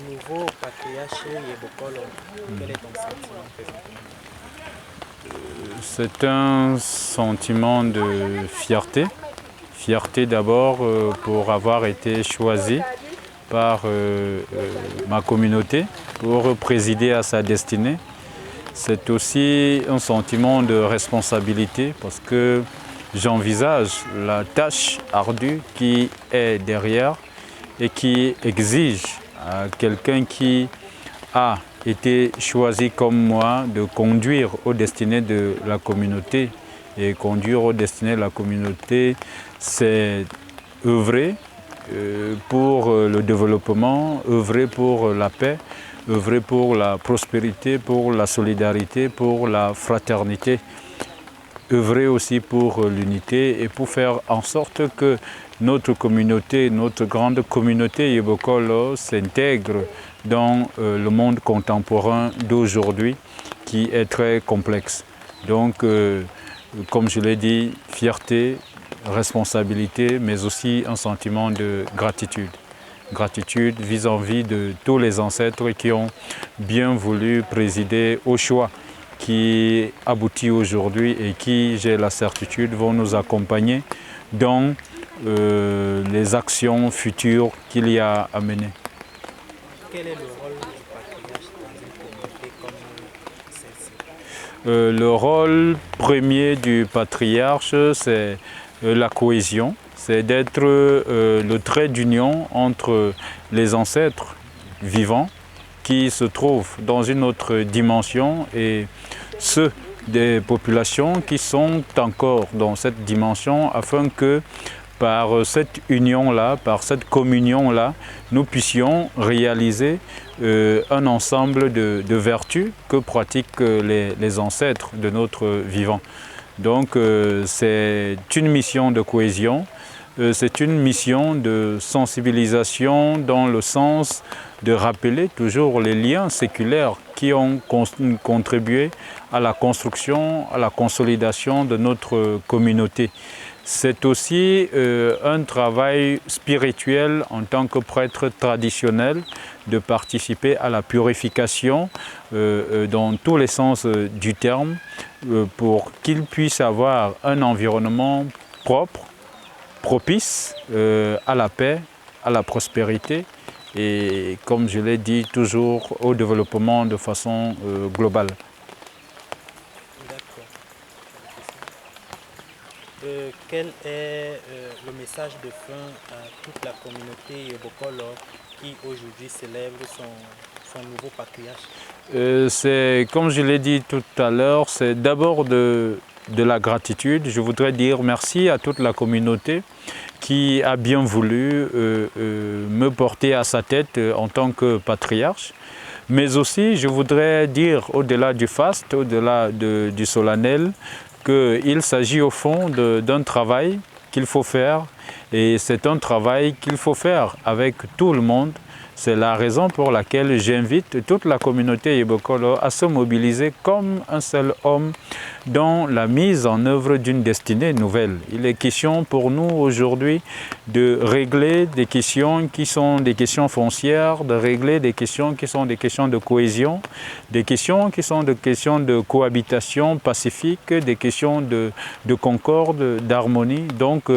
nouveau patriarche Yebokolo, quel est ton sentiment présentement? C'est un sentiment de fierté. Fierté d'abord pour avoir été choisi par ma communauté pour présider à sa destinée. C'est aussi un sentiment de responsabilité parce que j'envisage la tâche ardue qui est derrière et qui exige à quelqu'un qui a été choisi comme moi de conduire aux destinées de la communauté. Et conduire aux destinées de la communauté, c'est œuvrer pour le développement, œuvrer pour la paix, œuvrer pour la prospérité, pour la solidarité, pour la fraternité, œuvrer aussi pour l'unité et pour faire en sorte que notre communauté, notre grande communauté Yebokolo s'intègre dans le monde contemporain d'aujourd'hui qui est très complexe. Donc, comme je l'ai dit, fierté, responsabilité, mais aussi un sentiment de gratitude. Gratitude vis-à-vis de tous les ancêtres qui ont bien voulu présider au choix qui aboutit aujourd'hui et qui, j'ai la certitude, vont nous accompagner dans les actions futures qu'il y a à mener. Quel est le rôle du patriarche dans une communauté comme celle-ci? Le rôle premier du patriarche, c'est la cohésion, c'est d'être le trait d'union entre les ancêtres vivants qui se trouvent dans une autre dimension et ceux des populations qui sont encore dans cette dimension afin que par cette union-là, par cette communion-là, nous puissions réaliser un ensemble de vertus que pratiquent les ancêtres de notre vivant. Donc c'est une mission de cohésion, c'est une mission de sensibilisation dans le sens de rappeler toujours les liens séculaires qui ont contribué à la construction, à la consolidation de notre communauté. C'est aussi un travail spirituel en tant que prêtre traditionnel de participer à la purification dans tous les sens du terme pour qu'il puisse avoir un environnement propre, propice à la paix, à la prospérité et, comme je l'ai dit, toujours au développement de façon globale. D'accord. Quel est le message de fin à toute la communauté Yebokolo qui aujourd'hui célèbre son nouveau patriarche? C'est, comme je l'ai dit tout à l'heure, c'est d'abord de la gratitude. Je voudrais dire merci à toute la communauté qui a bien voulu me porter à sa tête en tant que patriarche. Mais aussi, je voudrais dire, au-delà du faste, au-delà du solennel, qu'il s'agit au fond d'un travail qu'il faut faire. Et c'est un travail qu'il faut faire avec tout le monde. C'est la raison pour laquelle j'invite toute la communauté Yebokolo à se mobiliser comme un seul homme dans la mise en œuvre d'une destinée nouvelle. Il est question pour nous aujourd'hui de régler des questions qui sont des questions foncières, de régler des questions qui sont des questions de cohésion, des questions qui sont des questions de cohabitation pacifique, des questions de concorde, d'harmonie. Donc,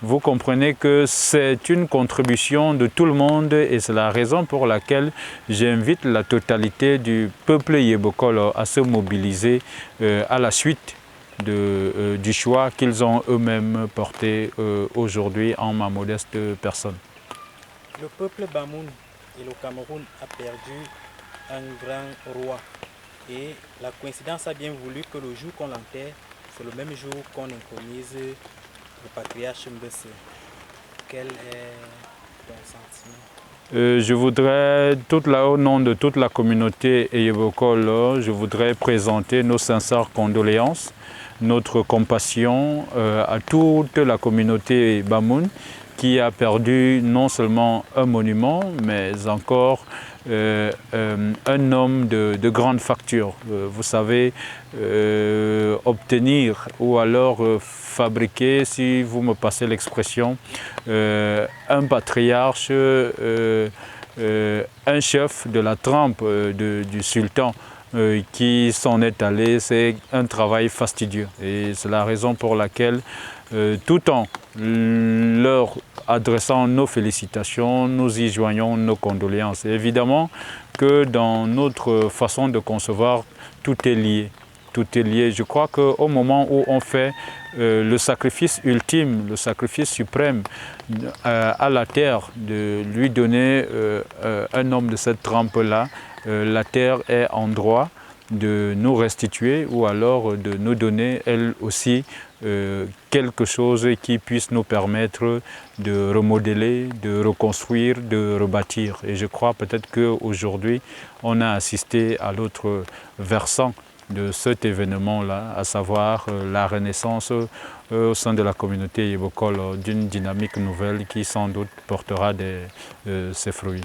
vous comprenez que c'est une contribution de tout le monde et c'est la raison pour laquelle j'invite la totalité du peuple Yebokolo à se mobiliser à la suite du choix qu'ils ont eux-mêmes porté aujourd'hui en ma modeste personne. Le peuple Bamoun et le Cameroun a perdu un grand roi et la coïncidence a bien voulu que le jour qu'on l'enterre, c'est le même jour qu'on intromise le patriarche Mbese. Quel est ton sentiment? Je voudrais, au nom de toute la communauté Yebokolo, je voudrais présenter nos sincères condoléances, notre compassion à toute la communauté Bamoun qui a perdu non seulement un monument, mais encore un homme de grande facture. Vous savez, obtenir ou alors fabriquer, si vous me passez l'expression, un patriarche un chef de la trempe du sultan qui s'en est allé, c'est un travail fastidieux. Et c'est la raison pour laquelle, tout en leur adressant nos félicitations, nous y joignons nos condoléances. Et évidemment que dans notre façon de concevoir, tout est lié. Tout est lié. Je crois qu'au moment où on fait le sacrifice ultime, le sacrifice suprême à la terre, de lui donner un homme de cette trempe-là, la terre est en droit de nous restituer ou alors de nous donner elle aussi quelque chose qui puisse nous permettre de remodeler, de reconstruire, de rebâtir. Et je crois peut-être qu'aujourd'hui, on a assisté à l'autre versant de cet événement-là, à savoir la renaissance au sein de la communauté Yebokol d'une dynamique nouvelle qui sans doute portera ses fruits.